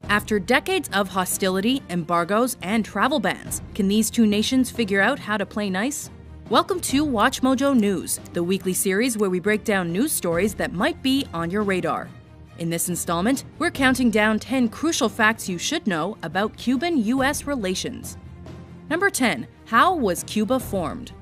After decades of hostility, embargoes, and travel bans, can these two nations figure out how to play nice? Welcome to WatchMojo News, the weekly series where we break down news stories that might be on your radar. In this installment, we're counting down 10 crucial facts you should know about Cuban-US relations. Number 10. How was Cuba formed?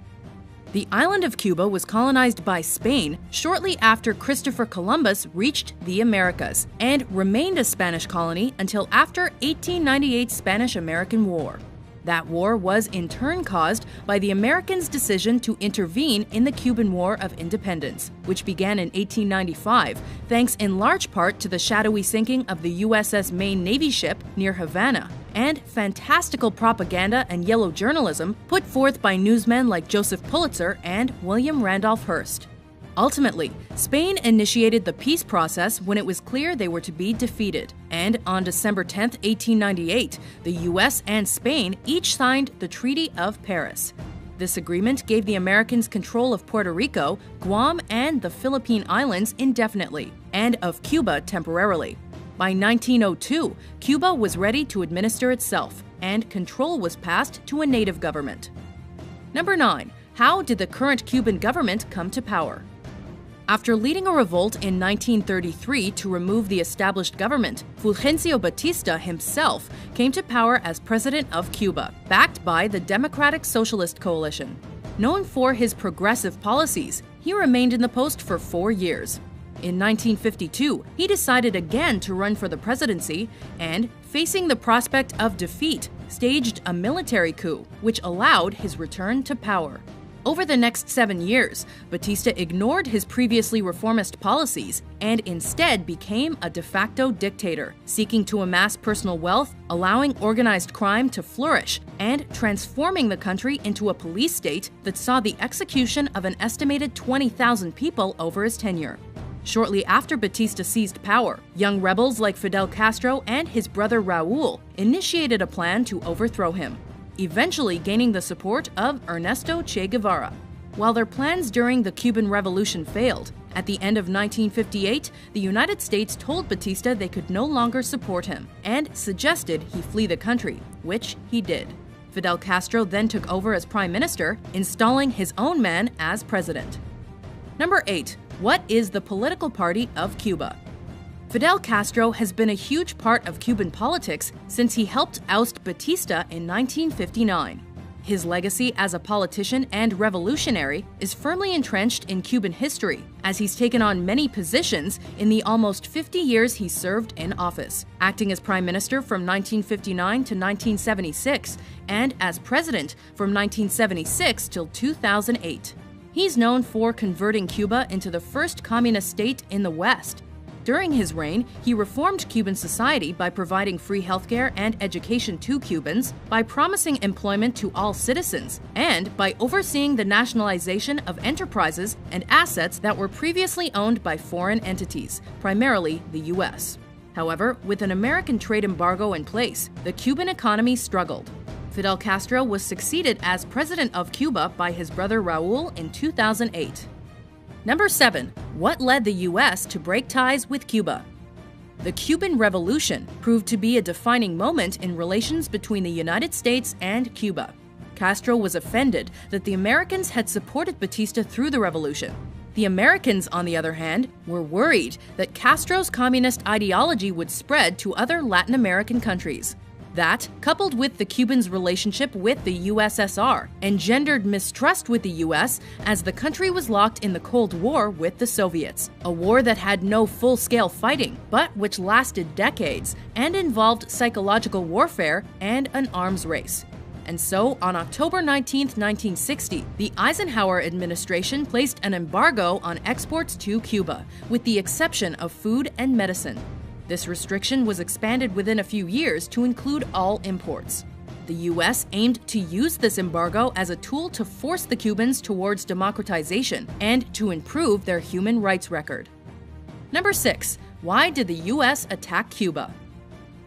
The island of Cuba was colonized by Spain shortly after Christopher Columbus reached the Americas and remained a Spanish colony until after 1898's Spanish-American War. That war was in turn caused by the Americans' decision to intervene in the Cuban War of Independence, which began in 1895, thanks in large part to the shadowy sinking of the USS Maine Navy ship near Havana, and fantastical propaganda and yellow journalism put forth by newsmen like Joseph Pulitzer and William Randolph Hearst. Ultimately, Spain initiated the peace process when it was clear they were to be defeated, and on December 10, 1898, the US and Spain each signed the Treaty of Paris. This agreement gave the Americans control of Puerto Rico, Guam, and the Philippine Islands indefinitely, and of Cuba temporarily. By 1902, Cuba was ready to administer itself, and control was passed to a native government. Number 9. How did the current Cuban government come to power? After leading a revolt in 1933 to remove the established government, Fulgencio Batista himself came to power as president of Cuba, backed by the Democratic Socialist Coalition. Known for his progressive policies, he remained in the post for 4 years. In 1952, he decided again to run for the presidency and, facing the prospect of defeat, staged a military coup, which allowed his return to power. Over the next 7 years, Batista ignored his previously reformist policies and instead became a de facto dictator, seeking to amass personal wealth, allowing organized crime to flourish, and transforming the country into a police state that saw the execution of an estimated 20,000 people over his tenure. Shortly after Batista seized power, young rebels like Fidel Castro and his brother Raúl initiated a plan to overthrow him, eventually gaining the support of Ernesto Che Guevara. While their plans during the Cuban Revolution failed, at the end of 1958, the United States told Batista they could no longer support him and suggested he flee the country, which he did. Fidel Castro then took over as prime minister, installing his own man as president. Number 8. What is the political party of Cuba? Fidel Castro has been a huge part of Cuban politics since he helped oust Batista in 1959. His legacy as a politician and revolutionary is firmly entrenched in Cuban history, as he's taken on many positions in the almost 50 years he served in office, acting as prime minister from 1959 to 1976 and as president from 1976 till 2008. He's known for converting Cuba into the first communist state in the West. During his reign, he reformed Cuban society by providing free healthcare and education to Cubans, by promising employment to all citizens, and by overseeing the nationalization of enterprises and assets that were previously owned by foreign entities, primarily the US. However, with an American trade embargo in place, the Cuban economy struggled. Fidel Castro was succeeded as president of Cuba by his brother Raúl in 2008. Number 7. What led the US to break ties with Cuba? The Cuban Revolution proved to be a defining moment in relations between the United States and Cuba. Castro was offended that the Americans had supported Batista through the revolution. The Americans, on the other hand, were worried that Castro's communist ideology would spread to other Latin American countries. That, coupled with the Cubans' relationship with the USSR, engendered mistrust with the US as the country was locked in the Cold War with the Soviets, a war that had no full-scale fighting, but which lasted decades and involved psychological warfare and an arms race. And so, on October 19, 1960, the Eisenhower administration placed an embargo on exports to Cuba, with the exception of food and medicine. This restriction was expanded within a few years to include all imports. The U.S. aimed to use this embargo as a tool to force the Cubans towards democratization and to improve their human rights record. Number 6. Why did the U.S. attack Cuba?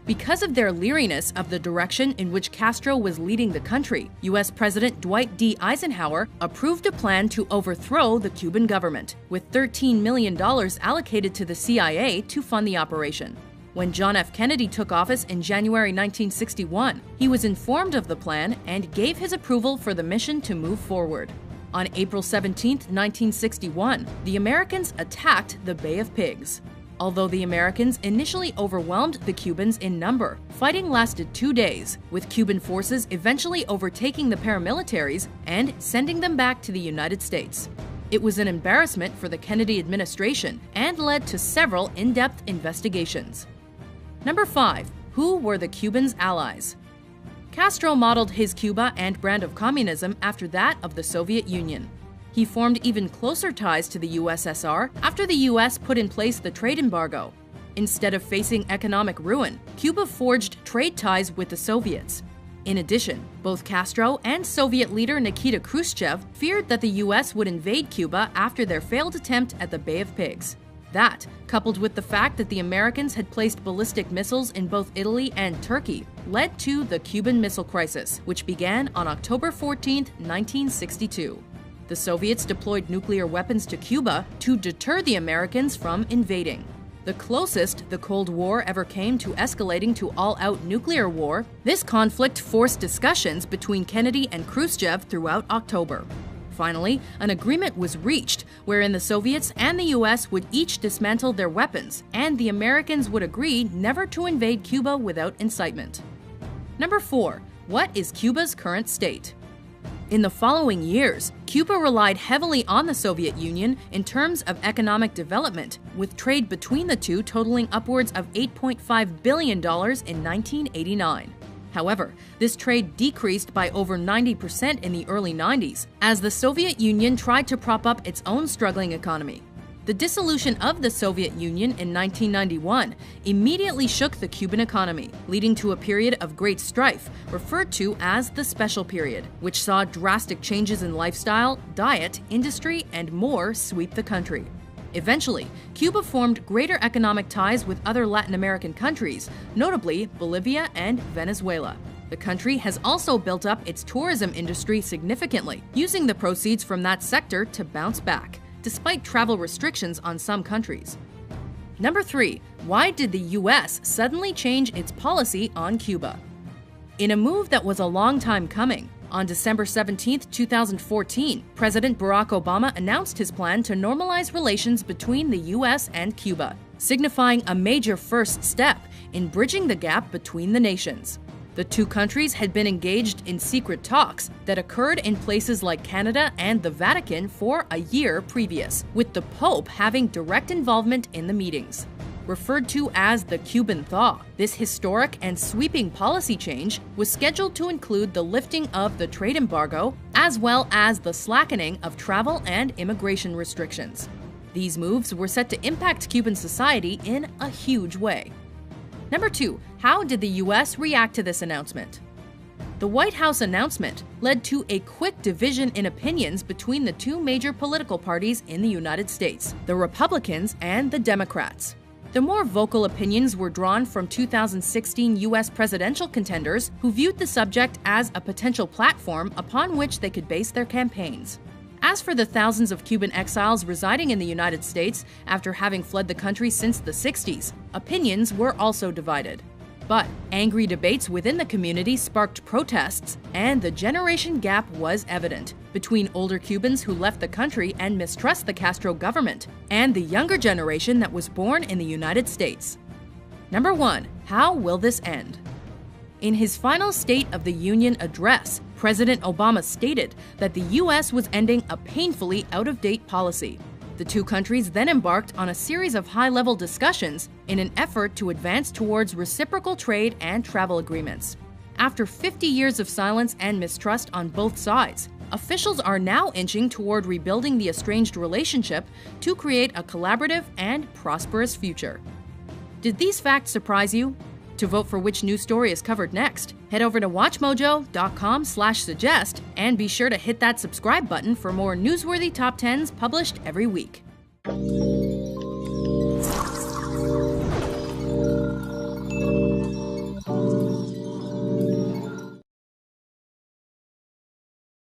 Because of their leeriness of the direction in which Castro was leading the country, U.S. President Dwight D. Eisenhower approved a plan to overthrow the Cuban government, with $13 million allocated to the CIA to fund the operation. When John F. Kennedy took office in January 1961, he was informed of the plan and gave his approval for the mission to move forward. On April 17, 1961, the Americans attacked the Bay of Pigs. Although the Americans initially overwhelmed the Cubans in number, fighting lasted 2 days, with Cuban forces eventually overtaking the paramilitaries and sending them back to the United States. It was an embarrassment for the Kennedy administration and led to several in-depth investigations. Number 5. Who were the Cubans' allies? Castro modeled his Cuba and brand of communism after that of the Soviet Union. He formed even closer ties to the USSR after the US put in place the trade embargo. Instead of facing economic ruin, Cuba forged trade ties with the Soviets. In addition, both Castro and Soviet leader Nikita Khrushchev feared that the US would invade Cuba after their failed attempt at the Bay of Pigs. That, coupled with the fact that the Americans had placed ballistic missiles in both Italy and Turkey, led to the Cuban Missile Crisis, which began on October 14, 1962. The Soviets deployed nuclear weapons to Cuba to deter the Americans from invading. The closest the Cold War ever came to escalating to all-out nuclear war, this conflict forced discussions between Kennedy and Khrushchev throughout October. Finally, an agreement was reached wherein the Soviets and the US would each dismantle their weapons, and the Americans would agree never to invade Cuba without incitement. Number 4. What is Cuba's current state? In the following years, Cuba relied heavily on the Soviet Union in terms of economic development, with trade between the two totaling upwards of $8.5 billion in 1989. However, this trade decreased by over 90% in the early 90s as the Soviet Union tried to prop up its own struggling economy. The dissolution of the Soviet Union in 1991 immediately shook the Cuban economy, leading to a period of great strife, referred to as the Special Period, which saw drastic changes in lifestyle, diet, industry, and more sweep the country. Eventually, Cuba formed greater economic ties with other Latin American countries, notably Bolivia and Venezuela. The country has also built up its tourism industry significantly, using the proceeds from that sector to bounce back, despite travel restrictions on some countries. Number 3. Why did the US suddenly change its policy on Cuba? In a move that was a long time coming, on December 17, 2014, President Barack Obama announced his plan to normalize relations between the US and Cuba, signifying a major first step in bridging the gap between the nations. The two countries had been engaged in secret talks that occurred in places like Canada and the Vatican for a year previous, with the Pope having direct involvement in the meetings. Referred to as the Cuban Thaw, this historic and sweeping policy change was scheduled to include the lifting of the trade embargo, as well as the slackening of travel and immigration restrictions. These moves were set to impact Cuban society in a huge way. Number 2. How did the US react to this announcement? The White House announcement led to a quick division in opinions between the two major political parties in the United States, the Republicans and the Democrats. The more vocal opinions were drawn from 2016 U.S. presidential contenders who viewed the subject as a potential platform upon which they could base their campaigns. As for the thousands of Cuban exiles residing in the United States after having fled the country since the 60s, opinions were also divided. But angry debates within the community sparked protests, and the generation gap was evident between older Cubans who left the country and mistrust the Castro government, and the younger generation that was born in the United States. Number 1. How will this end? In his final State of the Union address, President Obama stated that the U.S. was ending a painfully out-of-date policy. The two countries then embarked on a series of high-level discussions in an effort to advance towards reciprocal trade and travel agreements. After 50 years of silence and mistrust on both sides, officials are now inching toward rebuilding the estranged relationship to create a collaborative and prosperous future. Did these facts surprise you? To vote for which news story is covered next, head over to watchmojo.com/suggest and be sure to hit that subscribe button for more newsworthy top 10s published every week.